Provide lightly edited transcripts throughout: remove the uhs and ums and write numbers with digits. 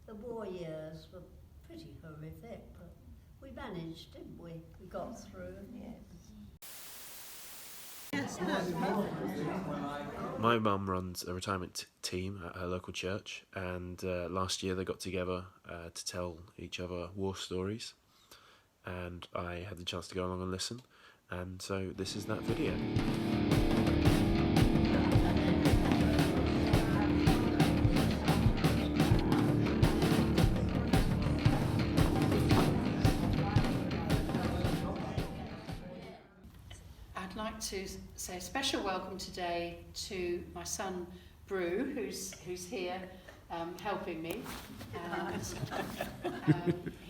The war years were pretty horrific, but we managed, didn't we? We got through. Yes. My mum runs a retirement team at her local church, and last year they got together to tell each other war stories, and I had the chance to go along and listen, and so this is that video. I'd like to say a special welcome today to my son Brew, who's here helping me.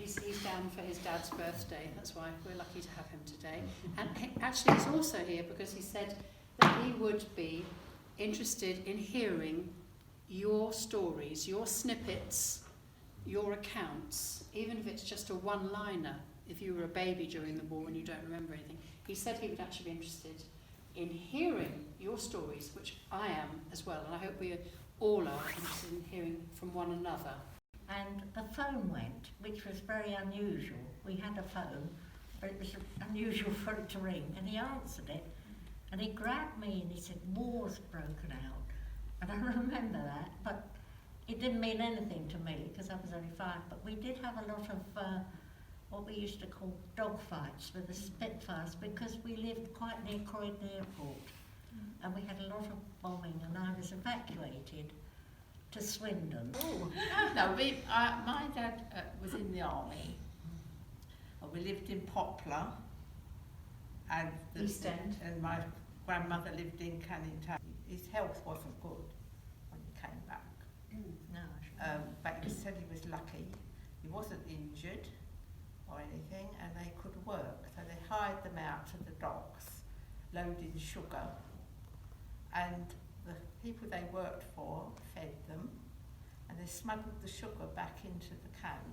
He's down for his dad's birthday, that's why we're lucky to have him today. And actually he's also here because he said that he would be interested in hearing your stories, your snippets, your accounts, even if it's just a one-liner, if you were a baby during the war and you don't remember anything. He said he would actually be interested in hearing your stories, which I am as well, and I hope we all are interested in hearing from one another. And the phone went, which was very unusual. We had a phone, but it was unusual for it to ring, and he answered it, and he grabbed me and he said, "War's broken out." And I remember that, but it didn't mean anything to me because I was only 5, but we did have a lot of what we used to call dog fights with the Spitfires because we lived quite near Croydon Airport, and we had a lot of bombing, and I was evacuated to Swindon. No, my dad was in the army. We lived in Poplar, and East End. And my grandmother lived in Canning Town. His health wasn't good when he came back. No, but he said he was lucky. He wasn't injured or anything, and they could work. So they hired them out to the docks, loading sugar, and the people they worked for fed them, and they smuggled the sugar back into the can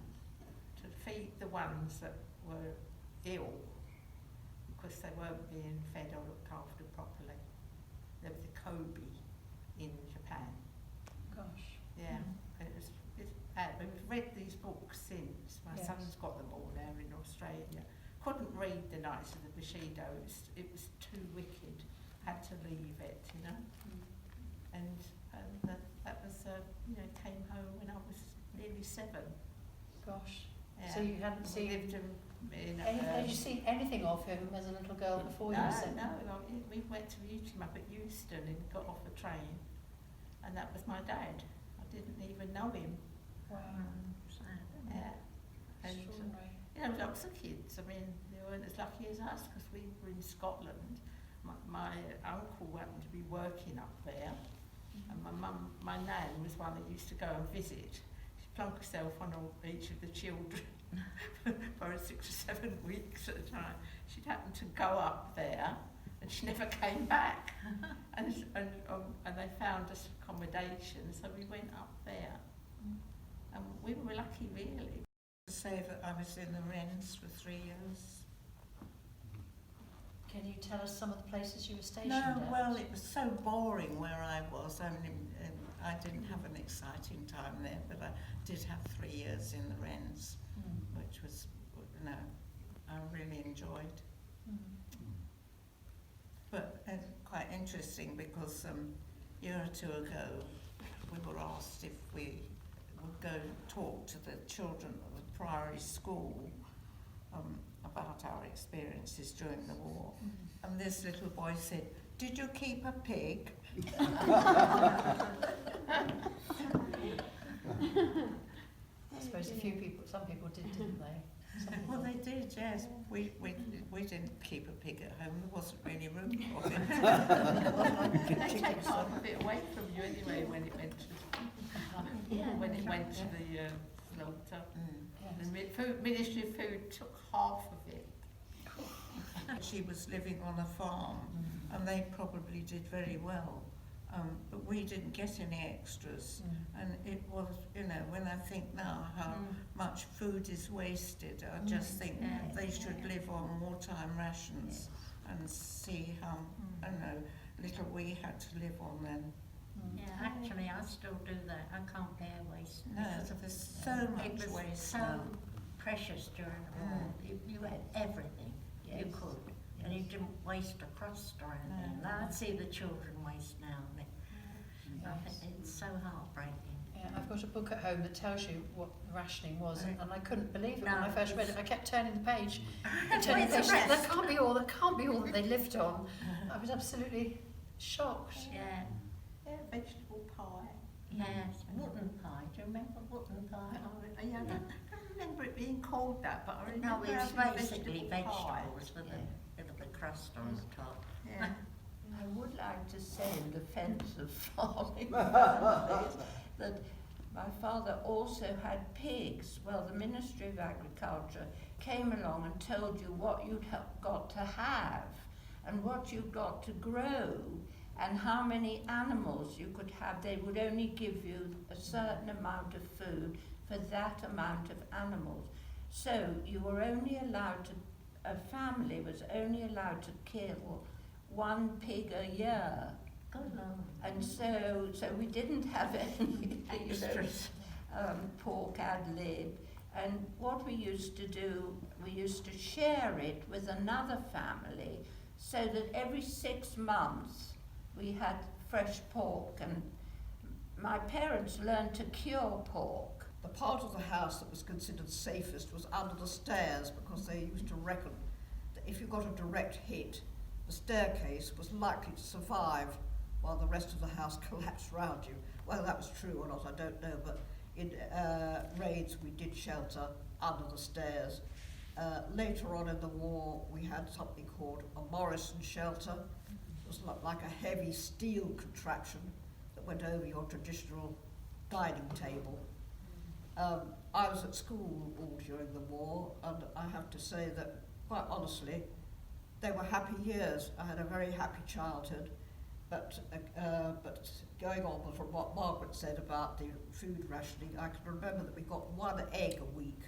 to feed the ones that were ill because they weren't being fed or looked after properly. There was a Kobe in Japan. Gosh. Yeah, and it's bad. We've read these books since. My son's got them all now in Australia. Couldn't read The Knights of the Bushido. It was too wicked. Had to leave it, you know. And that was, came home when I was nearly 7. Gosh. Yeah. So you hadn't seen... Lived in Had you seen anything of him as a little girl before you were 7? No, we went to meet him up at Euston and got off a train, and that was my dad. I didn't even know him. Wow. Yeah. And extraordinary. lots of kids. I mean, they weren't as lucky as us because we were in Scotland. My uncle happened to be working up there, and my nan was one that used to go and visit. She plunked herself on each of the children for 6 or 7 weeks at a time. She'd happened to go up there, and she never came back. and they found us accommodation, so we went up there, and we were lucky, really. To say that I was in the Wrens for 3 years. Can you tell us some of the places you were stationed No, at? well, it was so boring where I was. I mean, I didn't have an exciting time there, but I did have 3 years in the Wrens, which was, I really enjoyed. But quite interesting because a year or 2 ago, we were asked if we would go talk to the children of the Priory School about our experiences during the war. And this little boy said, "Did you keep a pig?" I suppose some people did, didn't they? Well, they did, yes. We didn't keep a pig at home. There wasn't really room for it. They take half of it away from you anyway when it went to the slaughter. The Ministry of Food took half of it. She was living on a farm, and they probably did very well. But we didn't get any extras, and it was, when I think now how much food is wasted, I just think they should live on wartime rations and see how little we had to live on then. Yeah, actually, I still do that. I can't bear waste. No, because of- there's so much it was waste so now. precious during the war. You had everything you Yes. could, and you didn't waste a crust or anything. No. And I see the children waste now, and I Yes. think it's so heartbreaking. Yeah, I've got a book at home that tells you what rationing was, Right. and I couldn't believe it No. when I first read it. I kept turning the page, Where's turning the the page. rest? That can't be all. That can't be all that they lived on. I was absolutely shocked. Yeah, Yeah, vegetable pie. yes, wooden pie. Do you remember wooden pie? Yeah, I don't remember it being called that, but I No, remember it's having basically vegetable pie. vegetables with a little bit of crust on the top. Yeah. I would like to say in defence of farming families that my father also had pigs. Well, the Ministry of Agriculture came along and told you what you'd got to have and what you'd got to grow and how many animals you could have. They would only give you a certain amount of food for that amount of animals. So you were only allowed to, a family was only allowed to kill 1 pig a year. Good Lord. And so we didn't have any Extras. pork ad lib. And what we used to do, we used to share it with another family so that every 6 months we had fresh pork. And my parents learned to cure pork. The part of the house that was considered safest was under the stairs because they used to reckon that if you got a direct hit, the staircase was likely to survive while the rest of the house collapsed round you. Whether that was true or not, I don't know, but in raids we did shelter under the stairs. Later on in the war, we had something called a Morrison shelter. It was like a heavy steel contraption that went over your traditional dining table. I was at school all during the war, and I have to say that, quite honestly, they were happy years. I had a very happy childhood, but going on from what Margaret said about the food rationing, I can remember that we got 1 egg a week,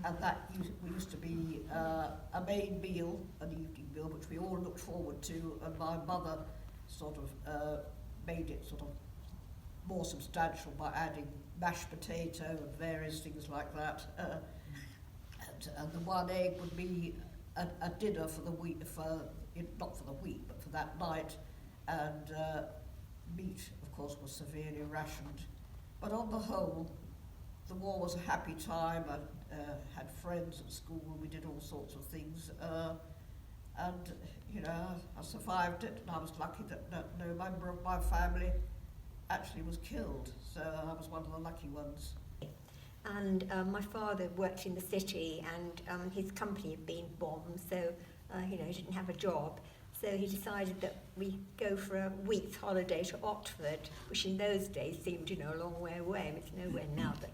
and that used to be a main meal, an evening meal, which we all looked forward to, and my mother sort of made it sort of more substantial by adding mashed potato and various things like that. And the 1 egg would be a dinner for the week, not for the week, but for that night. And meat, of course, was severely rationed. But on the whole, the war was a happy time. I had friends at school. We did all sorts of things. And, you know, I survived it, and I was lucky that no member of my family actually was killed, so I was one of the lucky ones. And my father worked in the city, and his company had been bombed, so he didn't have a job. So he decided that we go for a week's holiday to Oxford, which in those days seemed, a long way away. It's nowhere now, but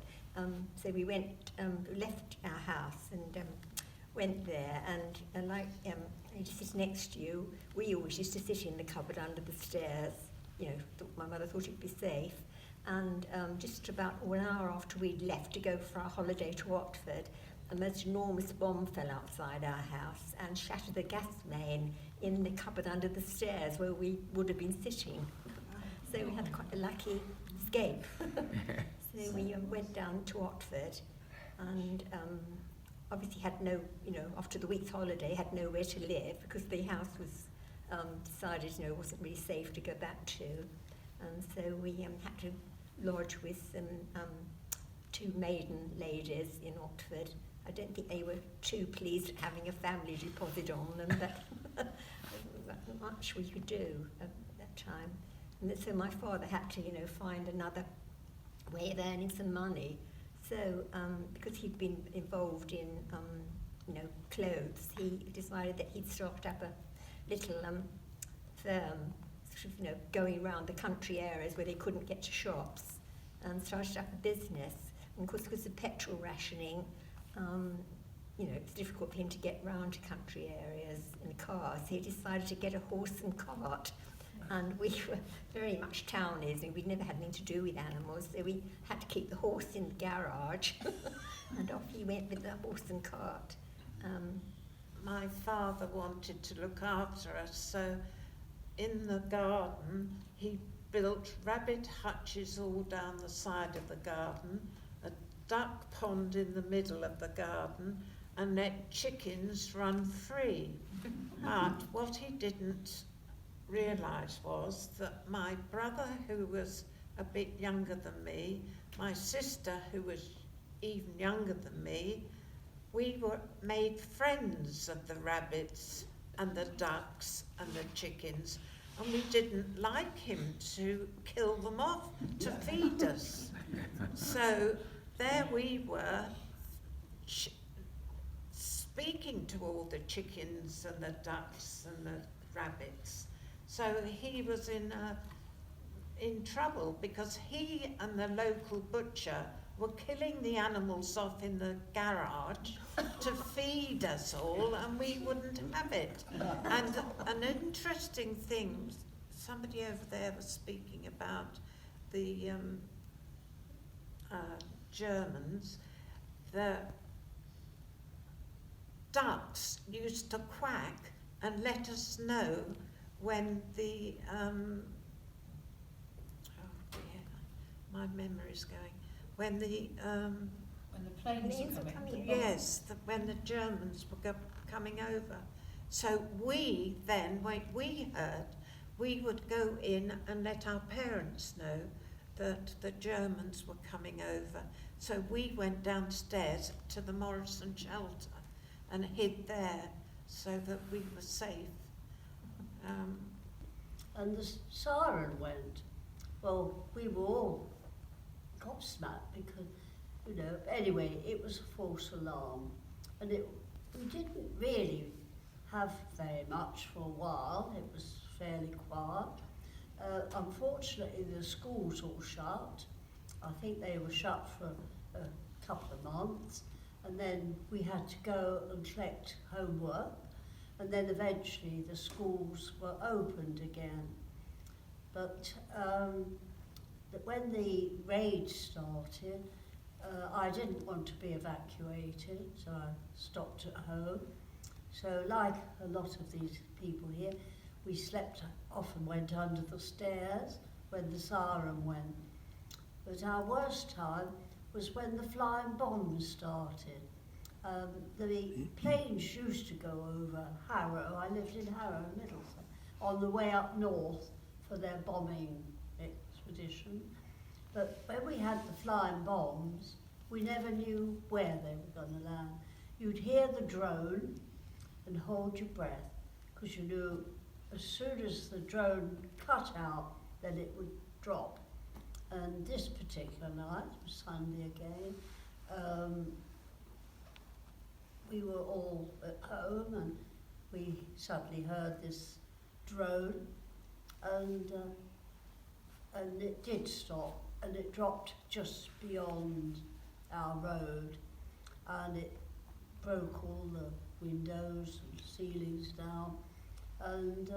so we went, left our house and went there, and like he just sits next to you. We always used to sit in the cupboard under the stairs. My mother thought it'd be safe. And just about 1 hour after we'd left to go for our holiday to Oxford, a most enormous bomb fell outside our house and shattered the gas main in the cupboard under the stairs where we would have been sitting. So we had quite a lucky escape. So we went down to Oxford and obviously had no, after the week's holiday, had nowhere to live because the house was decided, wasn't really safe to go back to. And so we had to lodge with some 2 maiden ladies in Oxford. I don't think they were too pleased at having a family deposit on them, but there wasn't much we could do at that time. And so my father had to, find another way of earning some money. So because he'd been involved in, clothes, he decided that he'd start up a little firm, sort of, going around the country areas where they couldn't get to shops, and started up a business. And of course, because of petrol rationing, it's difficult for him to get round to country areas in a car, so he decided to get a horse and cart. And we were very much townies, and we'd never had anything to do with animals, so we had to keep the horse in the garage, and off he went with the horse and cart. My father wanted to look after us, so in the garden he built rabbit hutches all down the side of the garden, a duck pond in the middle of the garden, and let chickens run free. But what he didn't realise was that my brother, who was a bit younger than me, my sister, who was even younger than me, we were made friends of the rabbits and the ducks and the chickens, and we didn't like him to kill them off to feed us. So there we were, speaking to all the chickens and the ducks and the rabbits. So he was in trouble because he and the local butcher were killing the animals off in the garage to feed us all, and we wouldn't have it. And an interesting thing, somebody over there was speaking about the Germans. The ducks used to quack and let us know when the oh dear, my memory's going. When the planes Planes are are coming. coming. yes, when the Germans were coming over. So we then, when we heard, we would go in and let our parents know that the Germans were coming over. So we went downstairs to the Morrison shelter and hid there so that we were safe. And the siren went. Well, we were all gobsmacked because, you know, anyway, it was a false alarm. And we didn't really have very much for a while. It was fairly quiet. Unfortunately, the schools all shut. I think they were shut for a couple of months. And then we had to go and collect homework. And then eventually the schools were opened again. But when the raid started, I didn't want to be evacuated, so I stopped at home. So like a lot of these people here, we slept, often went under the stairs when the siren went. But our worst time was when the flying bombs started. The planes used to go over Harrow. I lived in Harrow, Middlesex, on the way up north for their bombing expedition. But when we had the flying bombs, we never knew where they were going to land. You'd hear the drone and hold your breath, because you knew as soon as the drone cut out, then it would drop. And this particular night, it was Sunday again, we were all at home and we suddenly heard this drone, and it did stop, and it dropped just beyond our road, and it broke all the windows and ceilings down, and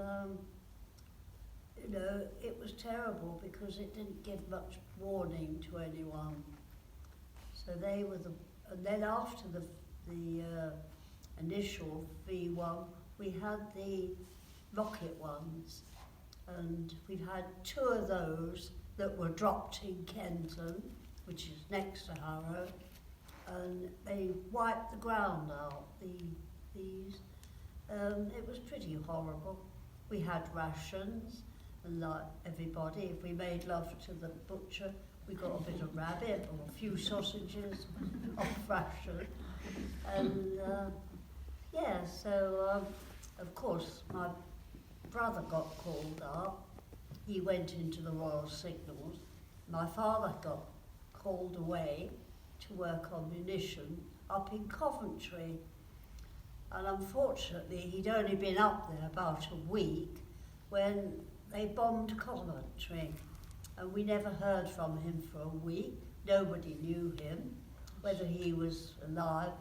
you know, it was terrible because it didn't give much warning to anyone. So they were and then after the initial V1, we had the rocket ones, and we've had 2 of those that were dropped in Kenton, which is next to Harrow, and they wiped the ground out, these. It was pretty horrible. We had rations, and like everybody, if we made love to the butcher, we got a bit of rabbit or a few sausages off ration. And so of course my brother got called up. He went into the Royal Signals. My father got called away to work on munition up in Coventry. And unfortunately, he'd only been up there about a week when they bombed Coventry. And we never heard from him for a week. Nobody knew him, whether he was alive.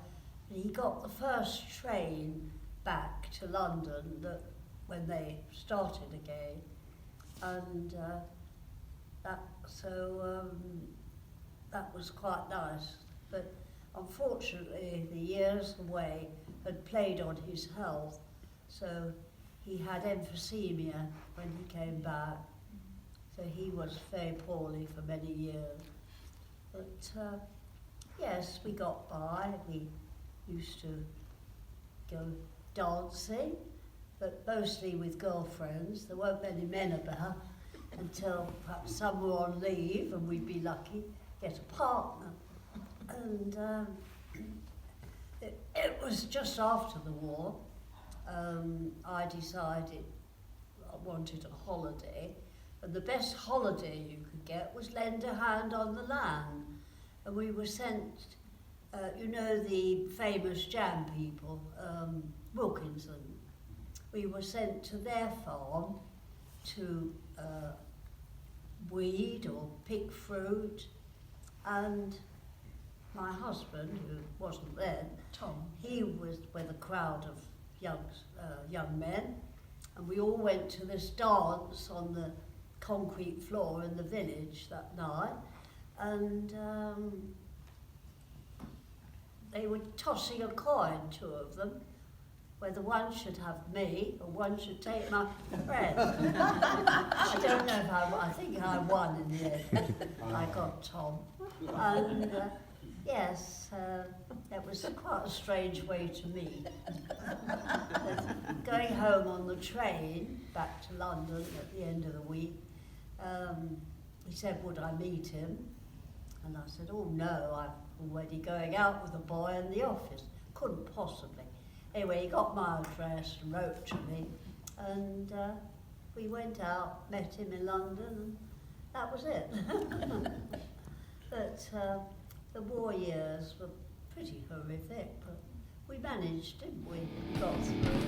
And he got the first train back to London when they started again. And that was quite nice. But unfortunately, the years away had played on his health. So he had emphysema when he came back. So he was very poorly for many years. But yes, we got by. We used to go dancing, but mostly with girlfriends. There weren't many men about until perhaps some were on leave and we'd be lucky to get a partner. And it was just after the war. I decided I wanted a holiday, and the best holiday you could get was lend a hand on the land. And we were sent, you know, the famous jam people, Wilkinson. We were sent to their farm to weed or pick fruit, and my husband, who wasn't then, Tom, he was with a crowd of young men, and we all went to this dance on the concrete floor in the village that night, and they were tossing a coin, two of them, whether one should have me or one should take my friend. I don't know if I think I won in the end. I got Tom. And yes, it was quite a strange way to meet. Going home on the train back to London at the end of the week, he said, would I meet him? And I said, oh no, I'm already going out with a boy in the office. Couldn't possibly. Anyway, he got my address and wrote to me, and we went out, met him in London, and that was it. But the war years were pretty horrific, but we managed, didn't we? Got through.